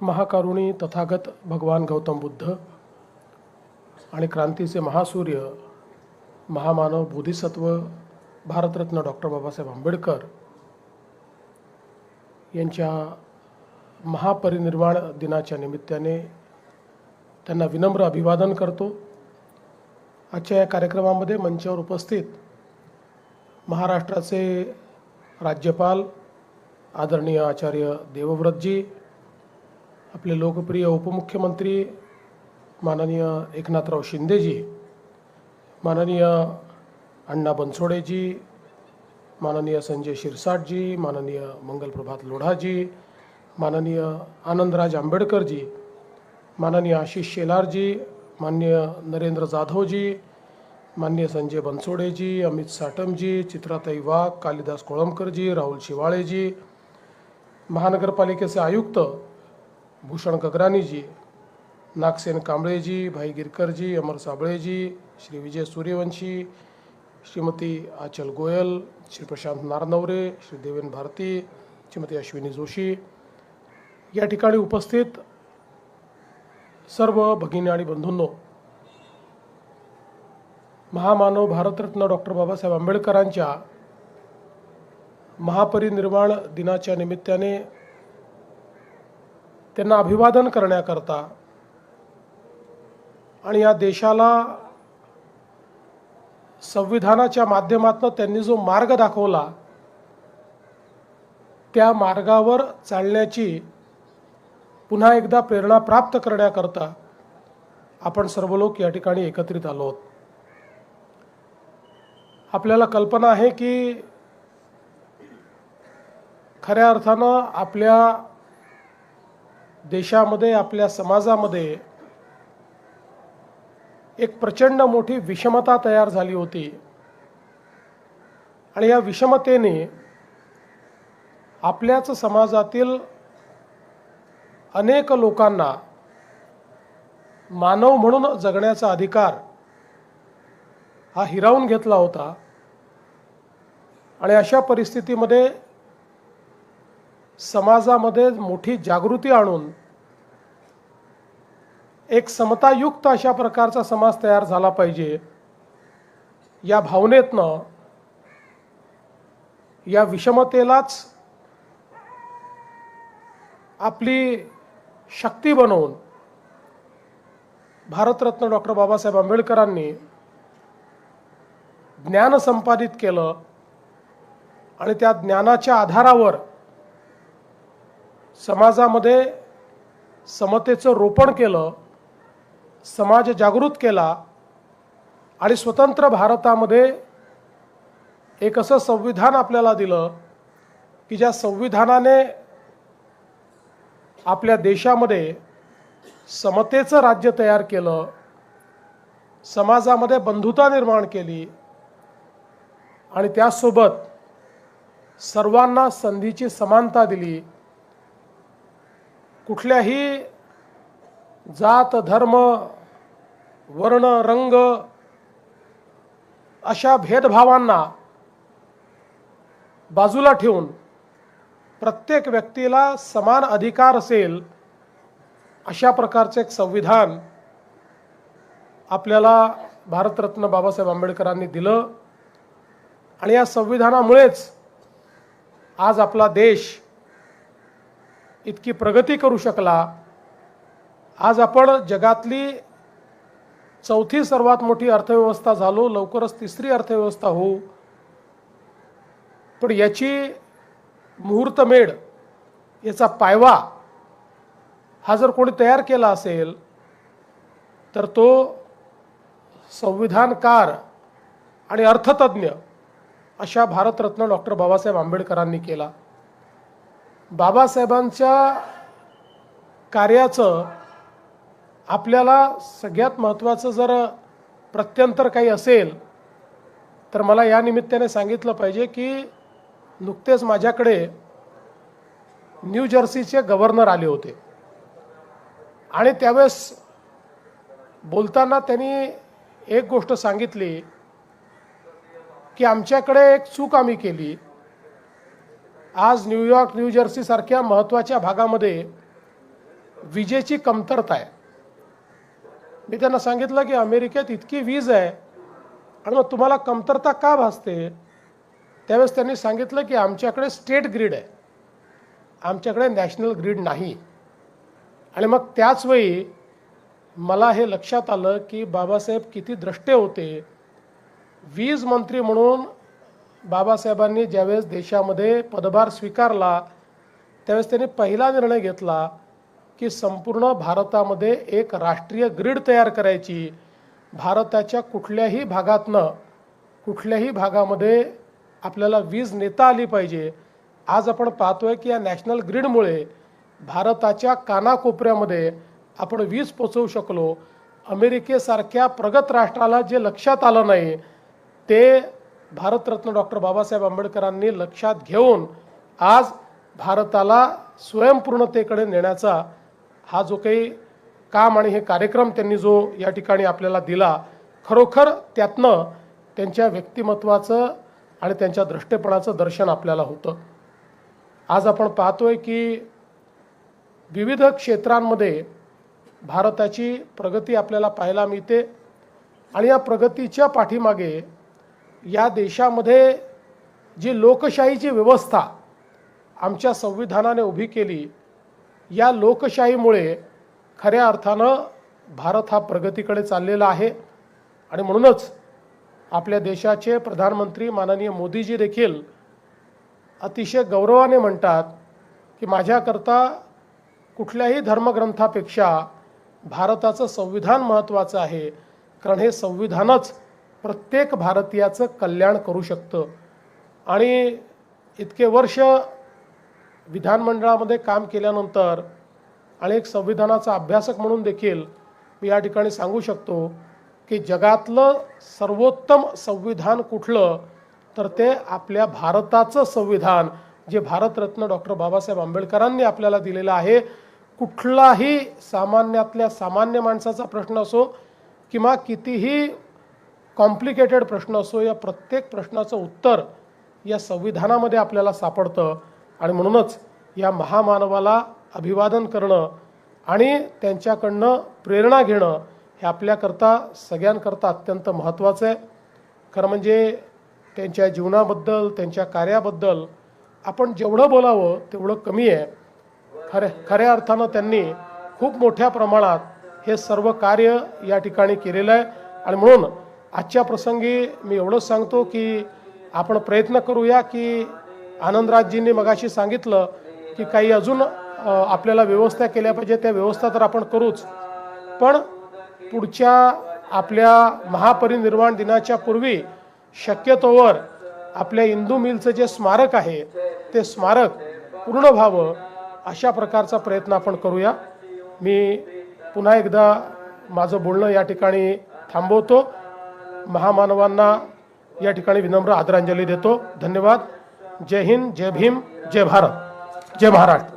महाकरुणी तथागत भगवान गौतम बुद्ध आणि क्रांतीचे महासूर्य महामानव बोधिसत्व भारतरत्न डॉक्टर बाबासाहेब आंबेडकर यांच्या महापरिनिर्वाण दिनाच्या निमित्ताने त्यांना विनम्र अभिवादन करतो। आजच्या या कार्यक्रमामध्ये मंचावर उपस्थित महाराष्ट्राचे राज्यपाल आदरणीय आचार्य देवव्रतजी, आपले लोकप्रिय उपमुख्यमंत्री माननीय एकनाथराव शिंदेजी, माननीय अण्णा बनसोडेजी, माननीय संजय शिरसाटजी, माननीय मंगलप्रभात लोढाजी, माननीय आनंदराज आंबेडकरजी, माननीय आशिष शेलारजी, माननीय नरेंद्र जाधवजी, माननीय संजय बनसोडेजी, अमित साटमजी, चित्राताई वाघ, कालिदास कोळंबकरजी, राहुल शिवाळेजी, महानगरपालिकेचे आयुक्त भूषण गगरानीजी, नागसेन कांबळेजी, भाई गिरकरजी, अमर साबळेजी, श्री विजय सूर्यवंशी, श्रीमती आचल गोयल, श्री प्रशांत नारनवरे, श्री देवेन भारती, श्रीमती अश्विनी जोशी, या ठिकाणी उपस्थित सर्व भगिनी आणि बंधूंनो, महामानव भारतरत्न डॉक्टर बाबासाहेब आंबेडकरांच्या महापरिनिर्वाण दिनाच्या निमित्ताने त्यांना अभिवादन करण्याकरता आणि या देशाला संविधानाच्या माध्यमातून त्यांनी जो मार्ग दाखवला त्या मार्गावर चालण्याची पुन्हा एकदा प्रेरणा प्राप्त करण्याकरता आपण सर्व लोक या ठिकाणी एकत्रित आलो आहोत। आपल्याला कल्पना आहे की खऱ्या अर्थानं आपल्या देशामध्ये, आपल्या समाजामध्ये एक प्रचंड मोठी विषमता तयार झाली होती आणि या विषमतेने आपल्याच समाजातील अनेक लोकांना मानव म्हणून जगण्याचा अधिकार हा हिरावून घेतला होता आणि अशा परिस्थितीमध्ये समाजामध्ये मोठी जागृती आणून एक समतायुक्त अशा प्रकारचा समाज तयार झाला पाहिजे या भावनेतनं या विषमतेलाच आपली शक्ती बनवून भारतरत्न डॉक्टर बाबासाहेब आंबेडकरांनी ज्ञान संपादित केलं आणि त्या ज्ञानाच्या आधारावर समाजामध्ये समतेचं रोपण केलं, समाज जागृत केला आणि स्वतंत्र भारतामध्ये एक असं संविधान आपल्याला दिलं की ज्या संविधानाने आपल्या देशामध्ये समतेचं राज्य तयार केलं, समाजामध्ये बंधुता निर्माण केली आणि त्यासोबत सर्वांना संधीची समानता दिली। कुठल्याही जात, धर्म, वर्ण, रंग अशा भेदभावांना बाजूला ठेवून प्रत्येक व्यक्तीला समान अधिकार असेल अशा प्रकारचे एक संविधान आपल्याला भारतरत्न बाबासाहेब आंबेडकरांनी दिलं आणि या संविधानामुळेच आज आपला देश इतकी प्रगती करू शकला। आज आपण जगातली चौथी सर्वात मोठी अर्थव्यवस्था झालो, लवकरच तिसरी अर्थव्यवस्था होऊ। पण याची मुहूर्तमेढ, याचा पायवा हा जर कोणी तयार केला असेल तर तो संविधानकार आणि अर्थतज्ञ अशा भारतरत्न डॉक्टर बाबासाहेब आंबेडकरांनी केला। बाबासाहेबांच्या कार्याचं आपल्याला सगळ्यात महत्त्वाचं जर प्रत्यंतर काही असेल तर मला या निमित्ताने सांगितलं पाहिजे की नुकतेच माझ्याकडे न्यू जर्सीचे गव्हर्नर आले होते आणि त्यावेळेस बोलताना त्यांनी एक गोष्ट सांगितली की आमच्याकडे एक चूक आम्ही केली। आज न्यूयॉर्क, न्यू जर्सी सारख्या महत्त्वाच्या भागामध्ये विजेची कमतरता आहे. मी त्यांना सांगितलं की अमेरिकेत इतकी वीज आहे आणि मग तुम्हाला कमतरता का भासते. त्यावेळेस त्यांनी सांगितलं की आमच्याकडे स्टेट ग्रीड आहे, आमच्याकडे नॅशनल ग्रीड नाही. आणि मग त्याच वेळी मला हे लक्षात आलं की बाबासाहेब किती द्रष्टे होते. वीज मंत्री म्हणून बाबासाहेबांनी ज्यावेळेस देशामध्ये पदभार स्वीकारला त्यावेळेस त्यांनी पहिला निर्णय घेतला की संपूर्ण भारतामध्ये एक राष्ट्रीय ग्रीड तयार करायची. भारताच्या कुठल्याही भागामध्ये आपल्याला वीज नेता आली पाहिजे. आज आपण पाहतोय की या नॅशनल ग्रीडमुळे भारताच्या कानाकोपऱ्यामध्ये आपण वीज पोचवू शकलो. अमेरिकेसारख्या प्रगत राष्ट्राला जे लक्षात आलं नाही ते भारतरत्न डॉक्टर बाबासाहेब आंबेडकरांनी लक्षात घेऊन आज भारताला स्वयंपूर्णतेकडे नेण्याचा हा जो काही काम आणि हे कार्यक्रम त्यांनी जो या ठिकाणी आपल्याला दिला, खरोखर त्यातनं त्यांच्या व्यक्तिमत्वाचं आणि त्यांच्या दृष्टेपणाचं दर्शन आपल्याला होतं. आज आपण पाहतोय की विविध क्षेत्रांमध्ये भारताची प्रगती आपल्याला पाहायला मिळते आणि या प्रगतीच्या पाठीमागे या देशामध्ये जी लोकशाहीची व्यवस्था आमच्या संविधानाने उभी केली, या लोकशाहीमुळे खऱ्या अर्थानं भारत हा प्रगतीकडे चाललेला आहे. आणि म्हणूनच आपल्या देशाचे प्रधानमंत्री माननीय मोदीजी देखील अतिशय गौरवाने म्हणतात की माझ्याकरता कुठल्याही धर्मग्रंथापेक्षा भारताचं संविधान महत्त्वाचं आहे, कारण हे संविधानच प्रत्येक भारतीयाचं कल्याण करू शकतं. आणि इतके वर्ष विधानमंडळामध्ये काम केल्यानंतर आणि एक संविधानाचा अभ्यासक म्हणून देखील मी या ठिकाणी सांगू शकतो की जगातलं सर्वोत्तम संविधान कुठलं तर ते आपल्या भारताचं संविधान जे भारतरत्न डॉक्टर बाबासाहेब आंबेडकरांनी आपल्याला दिलेलं आहे. कुठलाही सामान्यातल्या सामान्य माणसाचा प्रश्न असो किंवा कितीही कॉम्प्लिकेटेड प्रश्न असो, या प्रत्येक प्रश्नाचं उत्तर या संविधानामध्ये आपल्याला सापडतं. आणि म्हणूनच या महामानवाला अभिवादन करणं आणि त्यांच्याकडनं प्रेरणा घेणं हे आपल्याकरता सगळ्यांकरता अत्यंत महत्त्वाचं आहे. खरं म्हणजे त्यांच्या जीवनाबद्दल त्यांच्या कार्याबद्दल आपण जेवढं बोलावं तेवढं कमी आहे. खऱ्या अर्थानं त्यांनी खूप मोठ्या प्रमाणात हे सर्व कार्य या ठिकाणी केलेलं आहे. आणि म्हणून आजच्या प्रसंगी मी एवढंच सांगतो की आपण प्रयत्न करूया की आनंदराजजींनी मगाशी सांगितलं की काही अजून आपल्याला व्यवस्था केल्या पाहिजे, त्या व्यवस्था तर आपण करूच, पण पुढच्या आपल्या महापरिनिर्वाण दिनाच्या पूर्वी शक्यतोवर आपल्या इंदू मिलचं जे स्मारक आहे ते स्मारक पूर्ण व्हावं अशा प्रकारचा प्रयत्न आपण करूया. मी पुन्हा एकदा माझं बोलणं या ठिकाणी थांबवतो. महामानवांना या ठिकाणी विनम्र आदरांजली देतो. धन्यवाद. जय हिंद, जय भीम, जय भारत, जय महाराष्ट्र.